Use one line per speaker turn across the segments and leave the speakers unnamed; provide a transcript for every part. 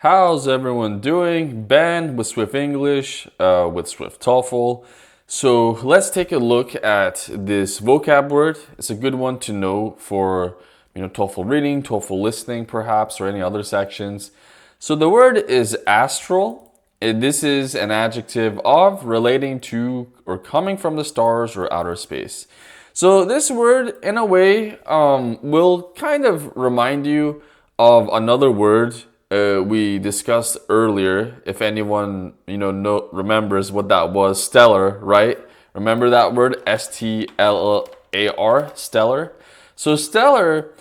How's everyone doing? Ben with Swift English, with Swift TOEFL. So let's take a look at this vocab word. It's a good one to know for TOEFL reading, TOEFL listening perhaps, or any other sections. So the word is astral. This is an adjective of, relating to, or coming from the stars or outer space. So this word, in a way, will kind of remind you of another word we discussed earlier. If anyone remembers what that was, stellar, right? Remember that word, S-T-L-A-R, stellar. So stellar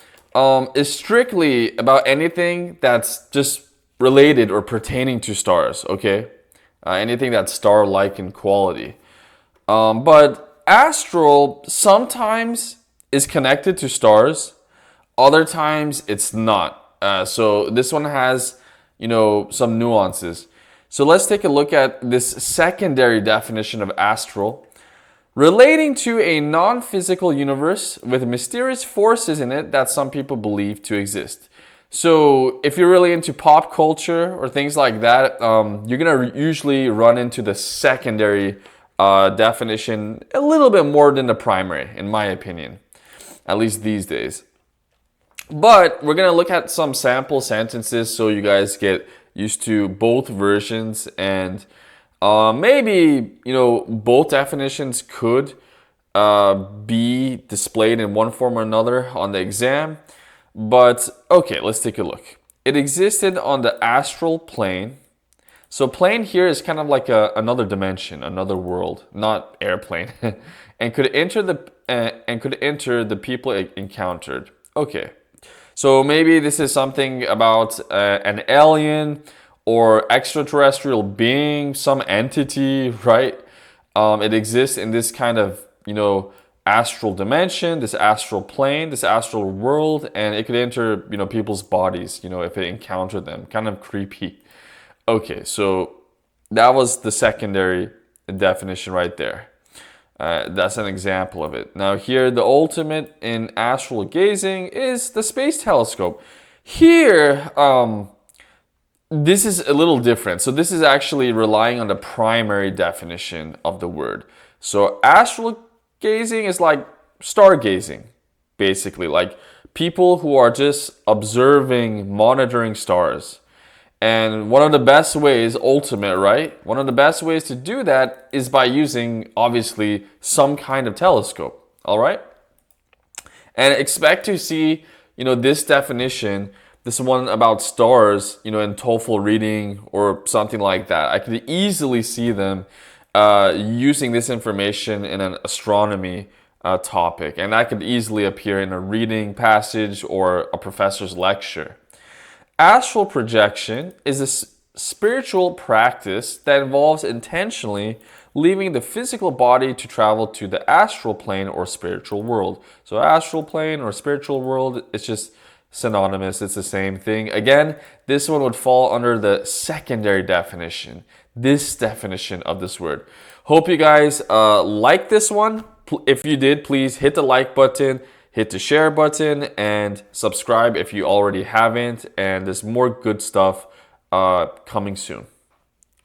is strictly about anything that's just related or pertaining to stars. Okay, anything that's star-like in quality. But astral sometimes is connected to stars, other times it's not. So this one has, some nuances. So let's take a look at this secondary definition of astral. Relating to a non-physical universe with mysterious forces in it that some people believe to exist. So if you're really into pop culture or things like that, you're going to usually run into the secondary definition a little bit more than the primary, in my opinion, at least these days. But we're going to look at some sample sentences so you guys get used to both versions, and maybe, both definitions could be displayed in one form or another on the exam. But okay, let's take a look. It existed on the astral plane. So plane here is kind of like another dimension, another world, not airplane, and could enter the people it encountered. Okay. So maybe this is something about an alien or extraterrestrial being, some entity, right? It exists in this kind of, astral dimension, this astral plane, this astral world, and it could enter, people's bodies, if it encountered them. Kind of creepy. Okay, so that was the secondary definition right there. That's an example of it. Now here, the ultimate in astral gazing is the space telescope. Here, this is a little different. So this is actually relying on the primary definition of the word. So astral gazing is like stargazing, basically. Like people who are just observing, monitoring stars. And one of the best ways, ultimate, right? One of the best ways to do that is by using, obviously, some kind of telescope, all right? And expect to see, this definition, this one about stars, in TOEFL reading or something like that. I could easily see them using this information in an astronomy topic. And that could easily appear in a reading passage or a professor's lecture. Astral projection is a spiritual practice that involves intentionally leaving the physical body to travel to the astral plane or spiritual world. So astral plane or spiritual world, it's just synonymous. It's the same thing. Again, this one would fall under the secondary definition, this definition of this word. Hope you guys like this one. If you did, please hit the like button, hit the share button, and subscribe if you already haven't. And there's more good stuff coming soon.